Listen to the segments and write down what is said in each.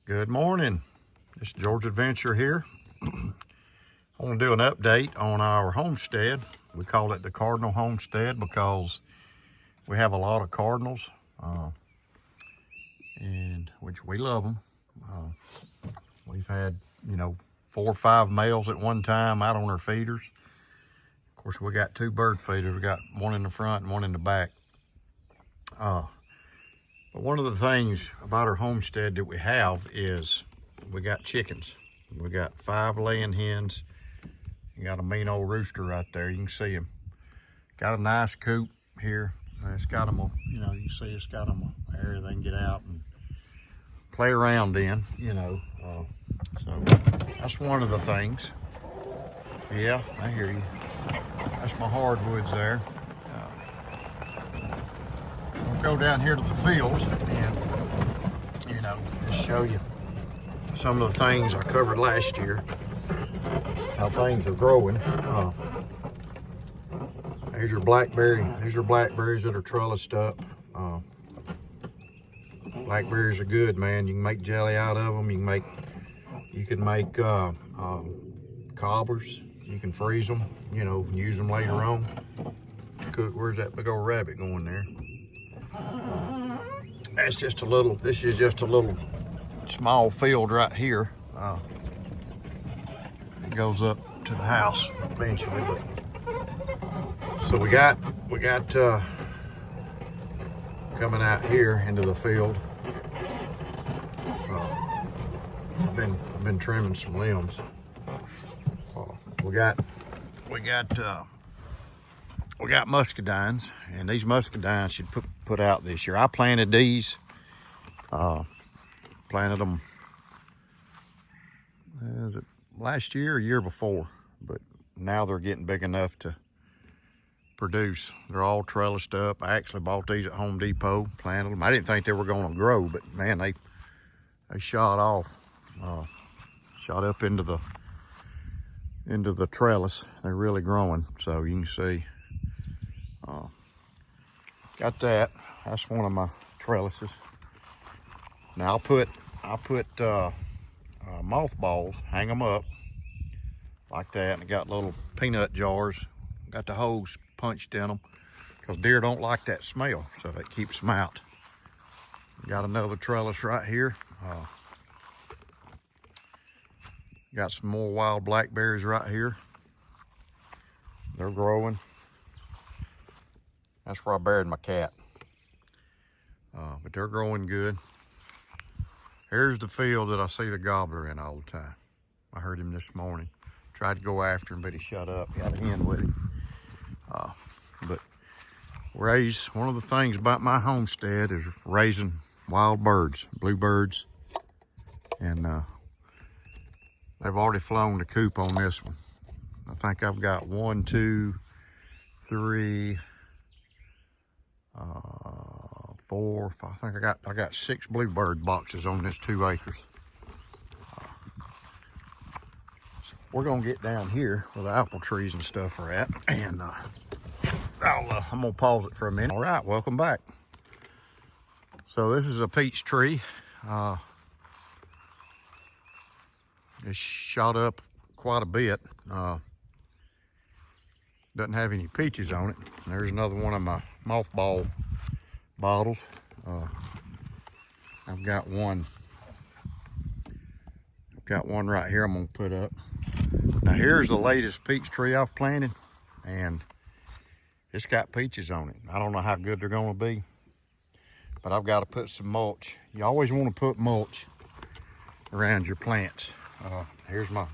Good morning. It's George Adventure here. I want to do an update on our homestead. We call it the Cardinal Homestead because we have a lot of cardinals, and which we love them. We've had, 4 or 5 males at one time out on our feeders. Of course, we got 2 bird feeders. We got one in the front and one in the back. But one of the things about our homestead that we have is we got chickens. We got 5 laying hens. You got a mean old rooster right there. You can see him. Got a nice coop here. It's got them, you can see it's got them an area they can get out and play around in, so that's one of the things. Yeah, I hear you. That's my hardwoods there. We'll go down here to the fields and, just show you some of the things I covered last year, how things are growing. There's your blackberry. These are blackberries that are trellised up. Blackberries are good, man. You can make jelly out of them. You can make cobblers. You can freeze them, use them later on. Cook. Where's that big old rabbit going there? This is just a little small field right here. It goes up to the house eventually, so we got coming out here into the field. I've been trimming some limbs. We got musketines, and these musketines should put out this year. I planted these, planted them, was it last year or year before? But now they're getting big enough to produce. They're all trellised up. I actually bought these at Home Depot, planted them. I didn't think they were going to grow, but man, they shot off, shot up into the trellis. They're really growing, so you can see. Got that. That's one of my trellises. Now I'll put mothballs, hang them up like that, and I got little peanut jars. Got the holes punched in them because deer don't like that smell, so that keeps them out. Got another trellis right here. Got some more wild blackberries right here. They're growing. That's where I buried my cat. But they're growing good. Here's the field that I see the gobbler in all the time. I heard him this morning. Tried to go after him, but he shut up. Got a hen with him. But one of the things about my homestead is raising wild birds, bluebirds. And they've already flown the coop on this one. I think I've got 1, 2, 3, 4, 5. I think I got 6 bluebird boxes on this 2 acres. So we're gonna get down here where the apple trees and stuff are at, and I'm gonna pause it for a minute. All right, welcome back. So this is a peach tree. It's shot up quite a bit. Doesn't have any peaches on it. There's another one of my mothball bottles. I've got one right here I'm gonna put up. Now here's the latest peach tree I've planted, and it's got peaches on it. I don't know how good they're gonna be, but I've got to put some mulch. You always want to put mulch around your plants. Here's my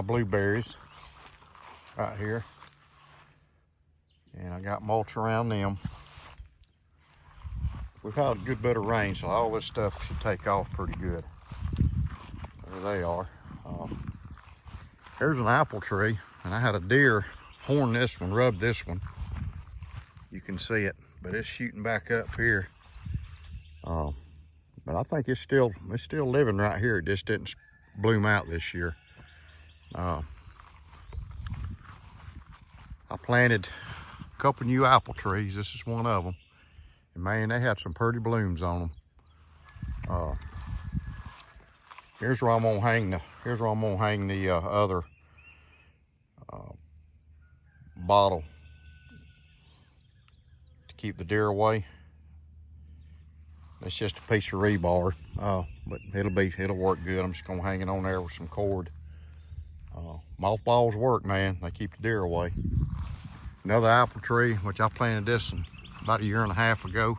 blueberries right here, and I got mulch around them. We've had a good bit of rain, so all this stuff should take off pretty good. There they are. Here's an apple tree, and I had a deer horn this one, rub this one. You can see it, but it's shooting back up here. But I think it's still living right here. It just didn't bloom out this year. I planted a couple new apple trees. This is one of them. And man, they had some pretty blooms on them. Here's where I'm gonna hang the other bottle to keep the deer away. It's just a piece of rebar, but it'll work good. I'm just gonna hang it on there with some cord. Mothballs work, man. They keep the deer away. Another apple tree, which I planted this about 1.5 years ago.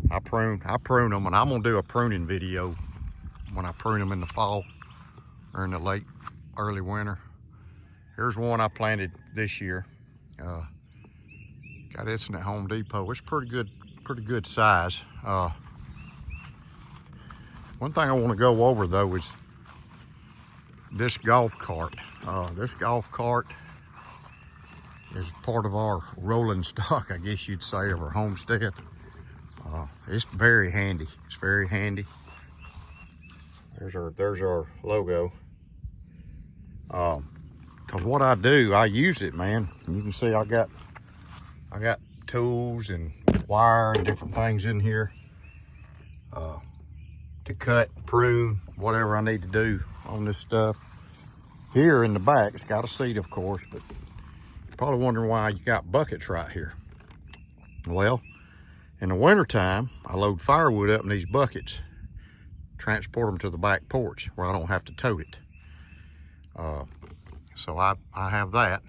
I prune them, and I'm gonna do a pruning video when I prune them in the fall or in the early winter. Here's one I planted this year. Got this in at Home Depot. It's pretty good size. One thing I want to go over though is this golf cart. This golf cart is part of our rolling stock, I guess you'd say, of our homestead. It's very handy. It's very handy. There's our logo. Cause what I do, I use it, man. And you can see I got tools and wire and different things in here to cut, prune, whatever I need to do on this stuff. Here in the back, it's got a seat, of course, but you're probably wondering why you got buckets right here. Well, in the wintertime, I load firewood up in these buckets, transport them to the back porch where I don't have to tote it. So I have that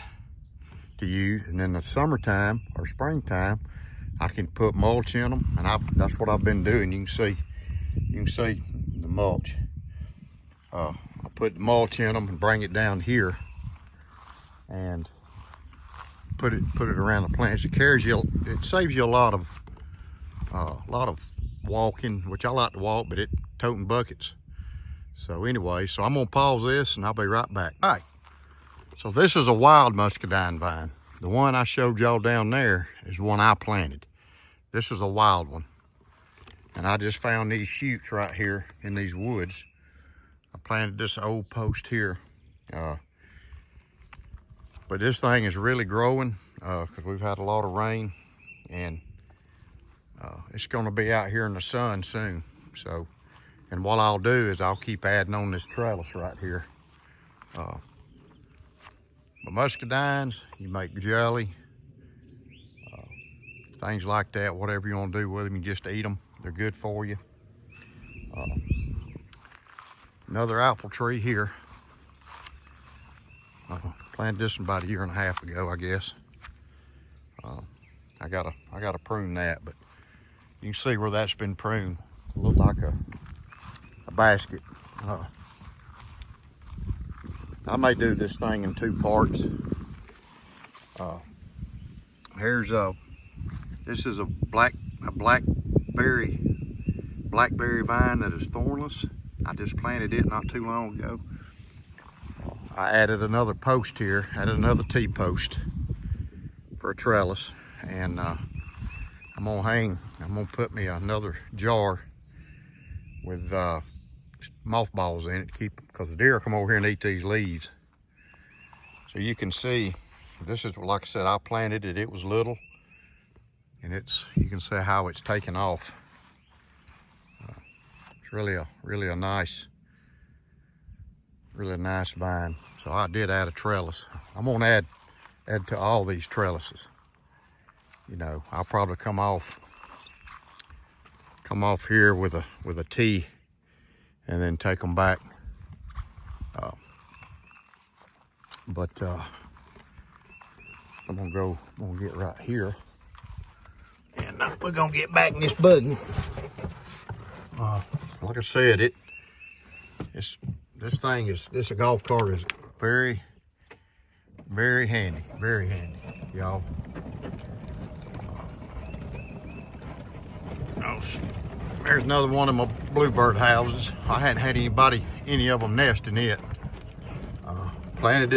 to use, and in the summertime or springtime, I can put mulch in them, and that's what I've been doing. You can see the mulch. I put the mulch in them and bring it down here, and put it around the plants. It saves you a lot of walking, which I like to walk, but toting buckets. So anyway, I'm gonna pause this and I'll be right back. All right. So this is a wild muscadine vine. The one I showed y'all down there is one I planted. This is a wild one. And I just found these shoots right here in these woods. I planted this old post here. But this thing is really growing because we've had a lot of rain, and it's gonna be out here in the sun soon. So, and what I'll do is I'll keep adding on this trellis right here. But muscadines, you make jelly, things like that, whatever you want to do with them, you just eat them. They're good for you. Another apple tree here. Planted this one about 1.5 years ago, I guess. I gotta prune that, but you can see where that's been pruned. It looked like a basket. I may do this thing in 2 parts. This is a blackberry vine that is thornless. I just planted it not too long ago. I added another post here, added another T-post for a trellis, and I'm gonna put me another jar with mothballs in it to keep, because the deer come over here and eat these leaves. So you can see, this is, like I said, I planted it. It was little, and you can see how it's taken off. It's really a nice vine. So I did add a trellis. I'm gonna add to all these trellises. You know, I'll probably come off here with a T, and then take them back. I'm gonna get right here, and we're gonna get back in this buggy. Like I said, this golf cart is very, very handy, y'all. There's another one of my bluebird houses. I hadn't had any of them nest in it. I planted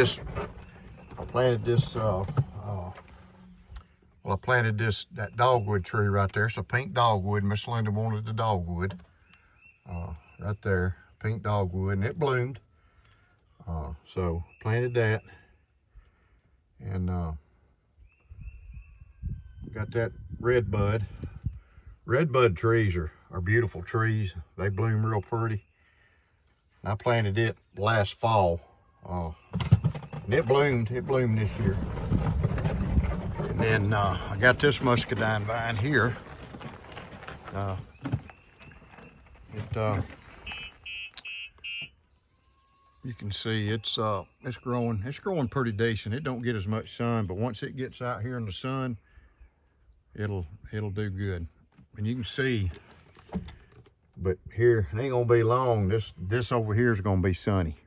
that dogwood tree right there. It's a pink dogwood. Miss Linda wanted the dogwood. Right there, pink dogwood, and it bloomed. So planted that, and got that red bud. Red bud trees are beautiful trees. They bloom real pretty. And I planted it last fall. And it bloomed this year. And then I got this musketine vine here. You can see it's growing pretty decent. It don't get as much sun, but once it gets out here in the sun, it'll do good. And you can see, but here it ain't gonna be long. This over here is gonna be sunny.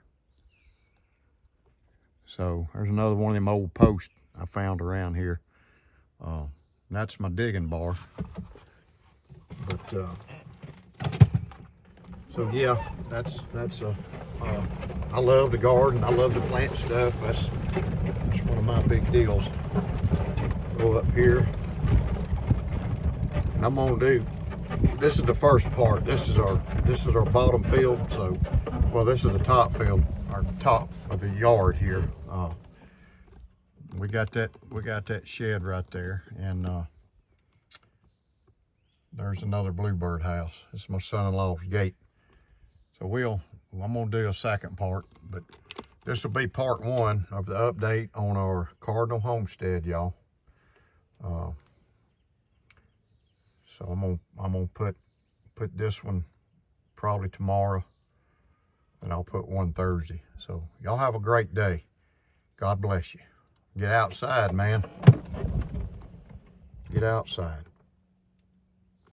So there's another one of them old posts I found around here. That's my digging bar. But so yeah, that's I love the garden. I love to plant stuff. That's one of my big deals. Go up here. And I'm gonna do. This is the first part. This is our bottom field. So, well, this is the top field, our top of the yard here. We got that shed right there, and there's another bluebird house. This is my son-in-law's gate. So I'm gonna do a second part, but this will be part one of the update on our Cardinal Homestead, y'all. So I'm gonna put this one probably tomorrow, and I'll put one Thursday. So y'all have a great day. God bless you. Get outside, man. Get outside.